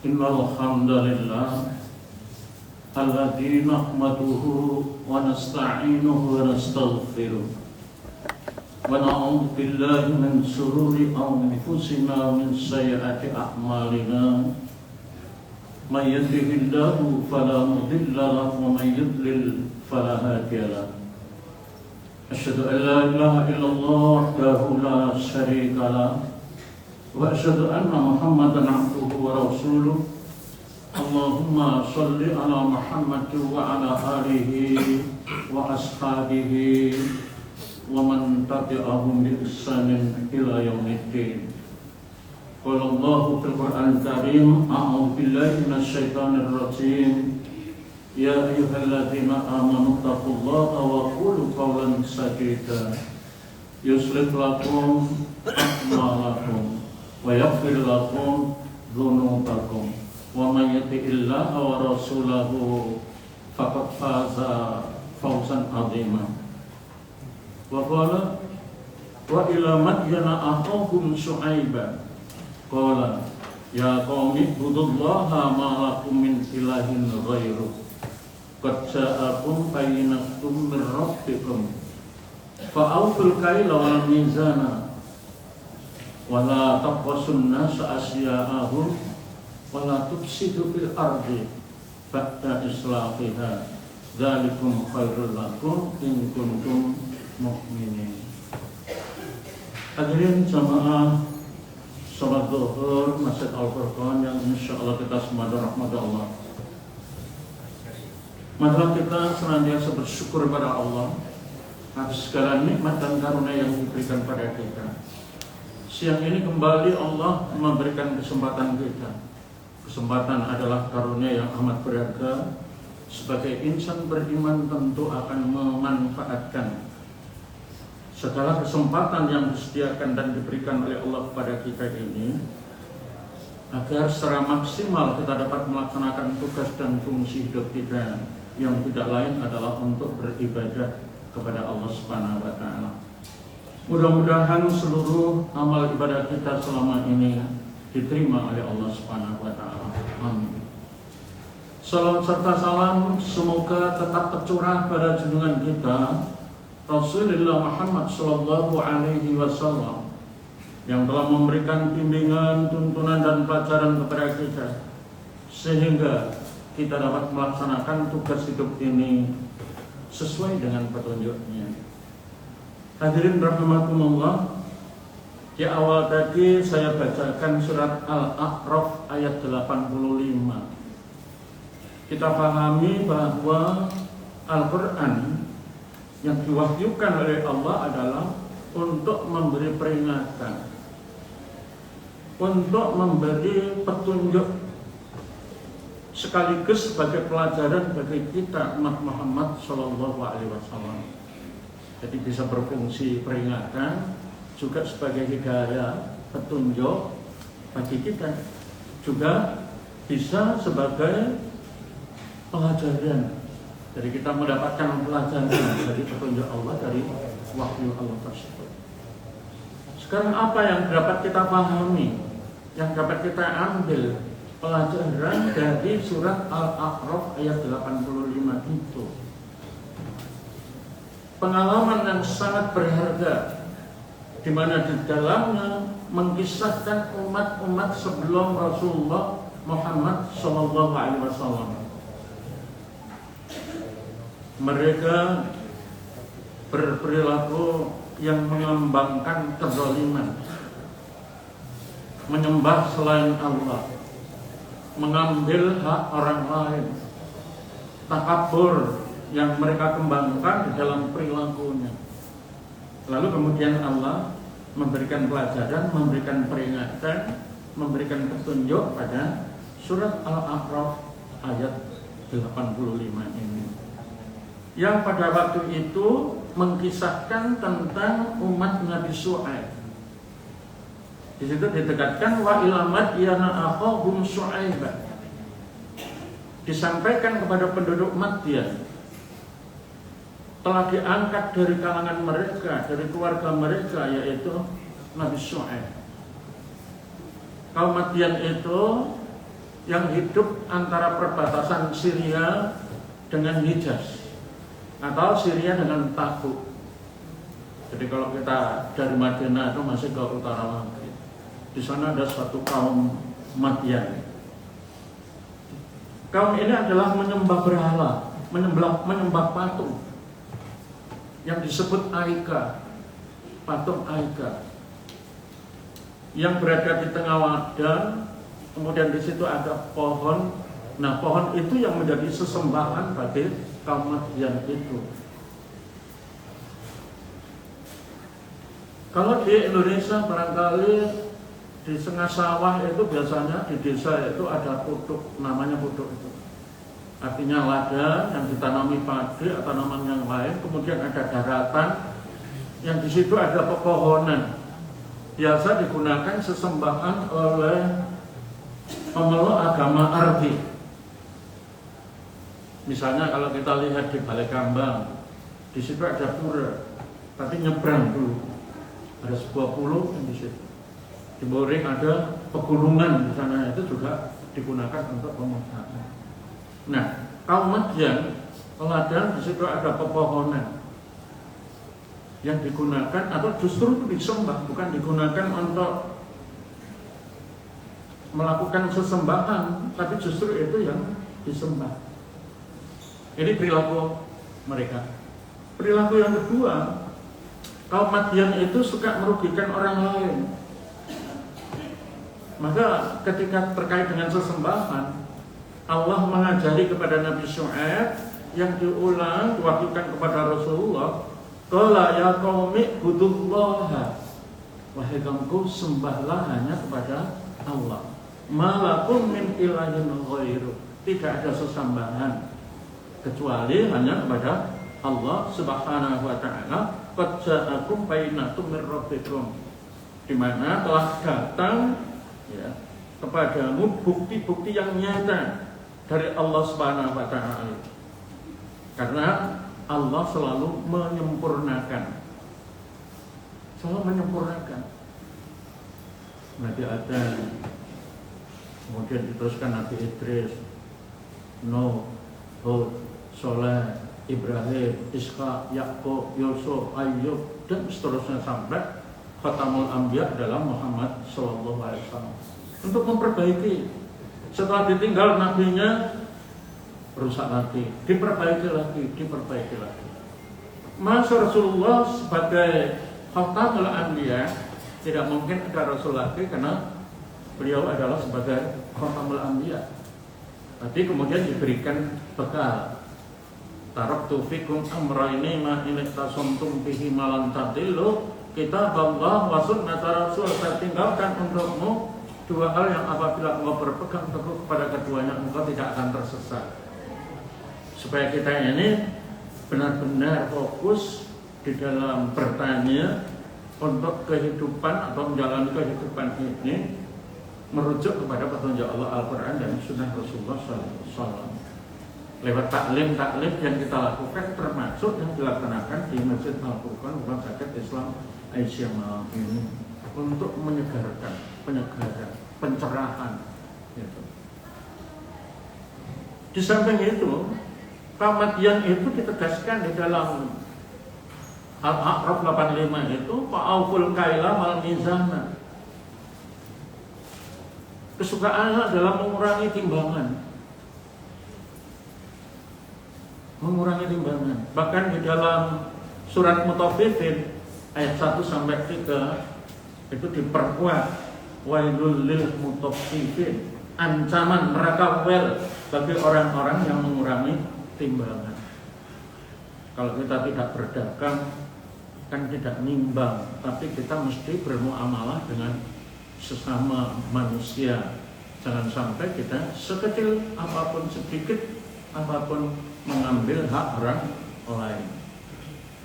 Innal hamdalillah alladzi nahmaduhu wa nasta'inuhu wa nastaghfiruh wa na'udzu billahi min shururi anfusina min sayyiati a'malina may yahdihillahu fala mudilla lahu wa may yudlil fala hadiya lahu. Asyhadu an la ilaha illallah wahdahu la syarika lahu wa asyhadu anna Muhammadan abduhu wa rasuluh. Allahumma shalli ala Muhammad wa ala alihi wa ashabihi wa man tabi'ahum bi ihsanin ila yaumiddin. Qala Allahu fil Qur'anil Karim, a'udzu billahi minasyaitonir rajim. Ya ayyuhalladzina amanu taqullaha wa qulu qawlan sadida yuslih lakum a'malakum wa yaghfir lakum dzunubakum wa may yuti'illaha wa rasulahu faqad faza fawzan 'azima. Wa qala wa ila madyana akhahum Syu'aiba qala ya qaumi ibudullaha ma lakum min ilahin ghairuh qad ja'akum bayyinatun min rabbikum fa'awful kaila wal mizana wala taqwasun nasa asya'ahum wala tufsidu fil ardi ba'da islahiha dzalikum khairul lakum in kuntum mu'minin. Hadirin jamaah salat zuhur Masjid Al-Furqan yang insyaallah kita semua dirahmati Allah. Mari kita senantiasa bersyukur kepada Allah atas segala nikmat dan karunia yang diberikan pada kita. Siang ini kembali Allah memberikan kesempatan kita. Kesempatan adalah karunia yang amat berharga. Sebagai insan beriman tentu akan memanfaatkan segala kesempatan yang disediakan dan diberikan oleh Allah kepada kita ini, agar secara maksimal kita dapat melaksanakan tugas dan fungsi hidup kita yang tidak lain adalah untuk beribadah kepada Allah Subhanahu wa Ta'ala. Mudah-mudahan seluruh amal ibadah kita selama ini diterima oleh Allah Subhanahu wa Ta'ala. Amin. Salam serta salam semoga tetap tercurah pada junjungan kita Rasulullah Muhammad sallallahu alaihi wasallam yang telah memberikan bimbingan, tuntunan dan pelajaran kepada kita sehingga kita dapat melaksanakan tugas hidup ini sesuai dengan petunjuknya. Hadirin rahimakumullah, di awal tadi saya bacakan surat Al-A'raf ayat 85. Kita pahami bahwa Al-Quran yang diwahyukan oleh Allah adalah untuk memberi peringatan, untuk memberi petunjuk, sekaligus sebagai pelajaran bagi kita umat Muhammad Sallallahu Alaihi Wasallam. Jadi bisa berfungsi peringatan, juga sebagai hidayah, petunjuk bagi kita, juga bisa sebagai pelajaran. Jadi kita mendapatkan pelajaran dari petunjuk Allah, dari wahyu Allah tersebut. Sekarang apa yang dapat kita pahami, yang dapat kita ambil pelajaran dari surat Al-A'raf ayat 85 itu? Pengalaman yang sangat berharga, di mana di dalamnya mengkisahkan umat-umat sebelum Rasulullah Muhammad SAW. Mereka berperilaku yang mengembangkan kezaliman, menyembah selain Allah, mengambil hak orang lain, takabur yang mereka kembangkan di dalam perilakunya. Lalu kemudian Allah memberikan pelajaran, memberikan peringatan, memberikan petunjuk pada surat Al-A'raf ayat 85 ini, yang pada waktu itu mengkisahkan tentang umat Nabi Syu'aib. Di situ ditegaskan wa ila madyana akhahum Syu'aiba. Disampaikan kepada penduduk Madyan, telah diangkat dari kalangan mereka, dari keluarga mereka, yaitu Nabi Syu'aib. Kaum Madyan itu yang hidup antara perbatasan Syria dengan Hijaz atau Syria dengan Tabuk. Jadi kalau kita dari Madinah itu masih ke utara lagi, di sana ada suatu kaum Madyan. Kaum ini adalah menyembah berhala, menyembah patung yang disebut Aika, patung Aika, yang berada di tengah wadah. Kemudian di situ ada pohon. Nah, pohon itu yang menjadi sesembahan bagi kaum Madyan itu. Kalau di Indonesia barangkali di tengah sawah itu biasanya di desa itu ada puduk, namanya puduk itu. Artinya ladang yang ditanami padi atau tanaman yang lain. Kemudian ada daratan yang di situ ada pepohonan. Biasa digunakan sesembahan oleh pemeluk agama Arbi. Misalnya kalau kita lihat di Balai Kambang, di situ ada pura, tapi nyebrang dulu. Ada sebuah pulau di situ. Di Boring ada pegunungan di sana, itu juga digunakan untuk pemujaan. Nah, kaum Madyan, ladang di situ ada pepohonan yang digunakan atau justru itu disembah, bukan digunakan untuk melakukan sesembahan, tapi justru itu yang disembah. Ini perilaku mereka. Perilaku yang kedua, kaum Madyan itu suka merugikan orang lain. Maka ketika terkait dengan sesembahan, Allah mengajari kepada Nabi Syu'aib yang diulang, diwakilkan kepada Rasulullah, qala ya qaumi budullaha, wahai kaumku sembahlah hanya kepada Allah. Malakum min ilahin ghairu, tidak ada sesembahan kecuali hanya kepada Allah Subhanahu wa ta'ala. Qad ja'akum bayyinatun mir rabbikum, di mana telah datang ya kepadamu bukti-bukti yang nyata dari Allah Subhanahu wa ta'ala. Karena Allah selalu menyempurnakan. Selalu menyempurnakan. Nabi Adam, kemudian diteruskan Nabi Idris, Nuh, Hud, Soleh, Ibrahim, Ishaq, Yakub, Yusuf, Ayyub, dan seterusnya sampai Khatamul Anbiya dalam Muhammad SAW. Untuk memperbaiki, setelah ditinggal nabinya, rusak lagi, diperbaiki lagi. Masa Rasulullah sebagai Khatamul Anbiya, tidak mungkin ada Rasul lagi karena beliau adalah sebagai Khatamul Anbiya. Tapi kemudian diberikan bekal. Taraktu fikum amrayni ma in tasumtum bihi malan tadillu, kitab Allah wa sunnat Rasul. Saya tinggalkan untukmu dua hal yang apabila engkau berpegang teguh kepada keduanya, engkau tidak akan tersesat. Supaya kita ini benar-benar fokus di dalam bertanya untuk kehidupan atau menjalani kehidupan ini merujuk kepada petunjuk Allah Al-Quran dan Sunnah Rasulullah SAW. Lewat taklim yang kita lakukan, termasuk yang dilaksanakan di Masjid Al-Furqan, Rumah Sakit Islam Aisyah malam ini, untuk penyegaran, pencerahan gitu. Di samping itu, kaum Madyan itu ditegaskan di dalam Al-A'raf 85 itu fa'auful kaila wal mizana. Kesukaannya adalah mengurangi timbangan. Bahkan di dalam surat Mutaffifin ayat 1 sampai 3 itu diperkuat, wailul lil mutaffifin, ancaman neraka wel bagi orang-orang yang mengurangi timbangan. Kalau kita tidak berdagang kan tidak nimbang, tapi kita mesti bermuamalah dengan sesama manusia. Jangan sampai kita sekecil apapun, sedikit apapun mengambil hak orang lain.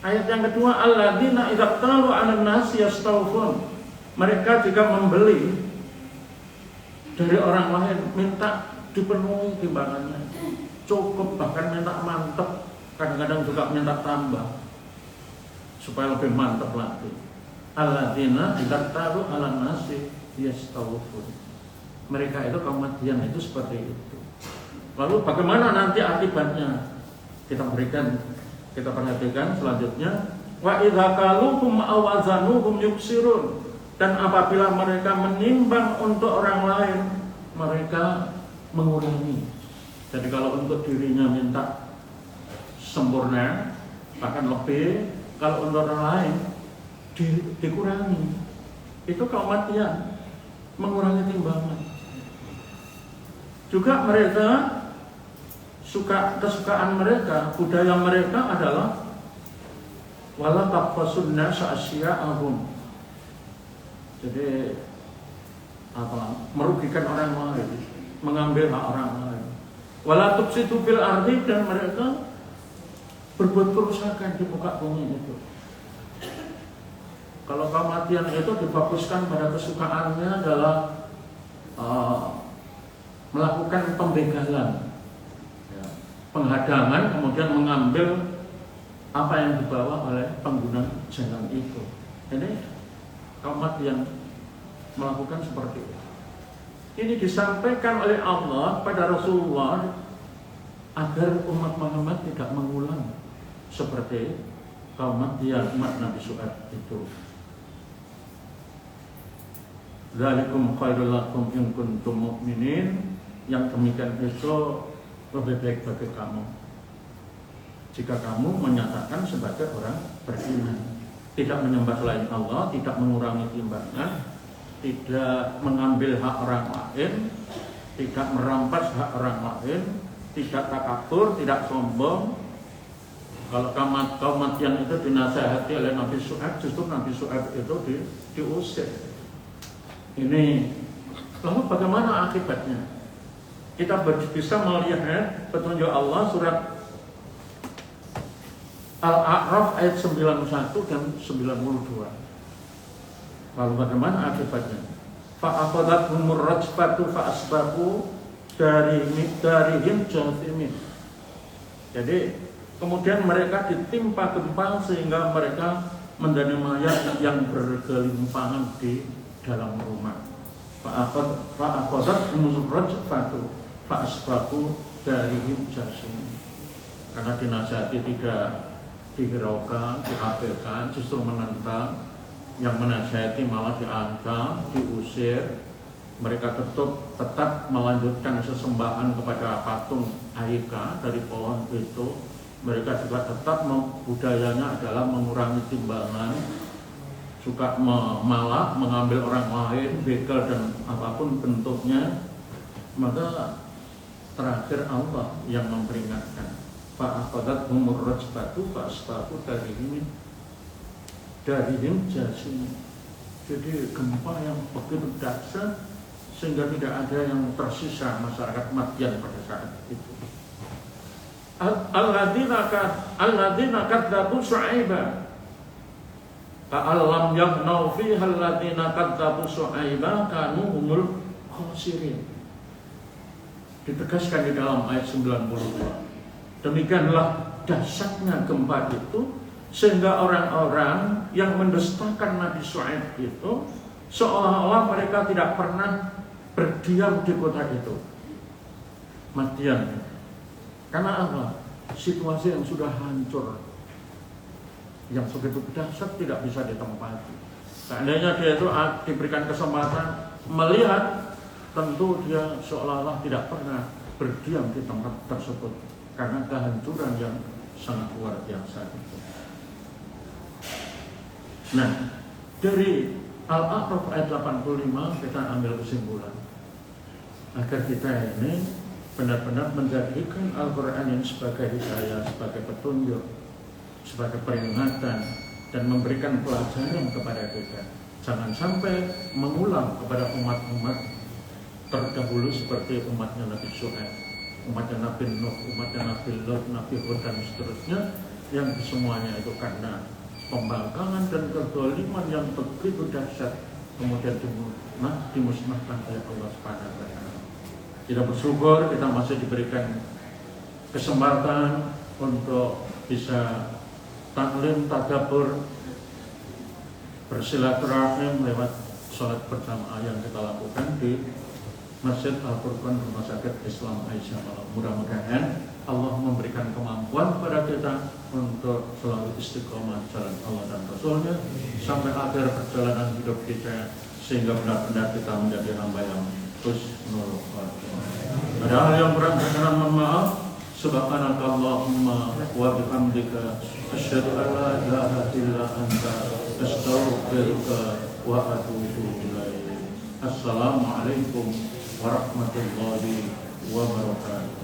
Ayat yang kedua, alladzina idza qalu 'alan nasi yastawfun. Mereka jika membeli dari orang lain minta dipenuhi timbangannya, cukup, bahkan minta mantap, kadang-kadang juga minta tambah supaya lebih mantap lagi. Alladzina idza qalu 'alan nasi yastawfun. mereka itu kaum Madian itu seperti itu. Lalu bagaimana nanti akibatnya? Kita perhatikan selanjutnya. Wa idza kaluhum aw wazanuhum yuksirun. Dan apabila mereka menimbang untuk orang lain, mereka mengurangi. Jadi kalau untuk dirinya minta sempurna, bahkan lebih, kalau untuk orang lain dikurangi. Itu kaum Madian, mengurangi timbangan. Juga mereka kesukaan mereka, budaya mereka adalah wala taqfasunna sa'asya'ahum. Jadi merugikan orang lain, mengambil hak orang lain. Wala tufsidu fil ardi, dan mereka berbuat kerusakan di muka bumi itu. Kalau kaum Madian itu difokuskan pada kesukaannya adalah melakukan pembegalan, penghadangan, kemudian mengambil apa yang dibawa oleh pengguna jalan itu. Ini kaum Madian melakukan seperti itu. Ini disampaikan oleh Allah pada Rasulullah agar umat Muhammad tidak mengulang seperti kaum Madian, umat Nabi Syuaib itu. Dzalikum khairul lakum in kuntum mu'minin. Yang demikian itu lebih baik bagi kamu jika kamu menyatakan sebagai orang beriman, tidak menyembah selain Allah, tidak mengurangi timbangan, tidak mengambil hak orang lain, tidak merampas hak orang lain, tidak takabur, tidak sombong. Kalau kaum Madian itu dinasihati oleh Nabi Syuaib, justru Nabi Syuaib itu diusir. Ini lalu bagaimana akibatnya? Kita bisa melihat petunjuk Allah surat Al-A'raf ayat 91 dan 92. Lalu bagaimana akibatnya? Fa'akhadhathumur rajfatu fa'asbahu darihim jathimin. Jadi kemudian mereka ditimpa gempa sehingga mereka menjadi mayat yang bergelimpangan di dalam rumah. Fa'akhadhathumur rajfatu fa'asbahu darihim jathimin. Karena dinasihati tidak dihiraukan, diabaikan, justru menentang. Yang menasihati malah diancam, diusir. Mereka tetap melanjutkan sesembahan kepada patung Aika dari pohon itu. Mereka juga tetap budayanya adalah mengurangi timbangan, suka malah mengambil orang lain, begal dan apapun bentuknya. Maka terakhir Allah yang memperingatkan, fa'akhadhathumur rajfatu fa'asbahu darihim jathimin. Jadi gempa yang begitu dahsyat sehingga tidak ada yang tersisa masyarakat Madian pada saat itu. Alladzina kadzabu Syu'aiba ka'allam yaghnau fiha alladzina kadzabu Syu'aiba kanu humul khasirin. Ditegaskan di dalam ayat 92. Demikianlah dahsyatnya gempa itu sehingga orang-orang yang mendustakan Nabi Syuaib itu seolah-olah mereka tidak pernah berdiam di kota itu, Madian. Karena apa? Situasi yang sudah hancur, yang begitu dahsyat tidak bisa ditempati. Seandainya dia itu diberikan kesempatan melihat, tentu dia seolah-olah tidak pernah berdiam di tempat tersebut karena kehancuran yang sangat luar biasa itu. Nah, dari Al-A'raf ayat 85 kita ambil kesimpulan agar kita ini benar-benar menjadikan Al-Quran ini sebagai hidayah, sebagai petunjuk, sebagai peringatan, dan memberikan pelajaran kepada kita. Jangan sampai mengulang kepada umat-umat terdahulu seperti umatnya Nabi Syuaib, umatnya Nabi Nuh, umatnya Nabi Lot, Nabi Hud, dan seterusnya, yang semuanya itu karena pembangkangan dan kezaliman yang begitu dahsyat kemudian dimusnahkan oleh Allah Subhanahu wa taala. Kita bersyukur kita masih diberikan kesempatan untuk bisa taklim, tadabbur, bersilaturahim lewat sholat berjamaah yang kita lakukan di Masjid Al-Furqan Rumah Sakit Islam Aisyah Malang. Mudah-mudahan Allah memberikan kemampuan kepada kita untuk selalu istiqomah jalan Allah dan Rasulnya sampai akhir perjalanan hidup kita, sehingga benar-benar kita menjadi hamba yang husnul khotimah. Ada hal yang berat dan mohon maaf. Subhanakallahumma wa bihamdika asyhadu an la ilaha illa anta astaghfiruka wa atubu ilaik. Assalamualaikum warahmatullahi wabarakatuh.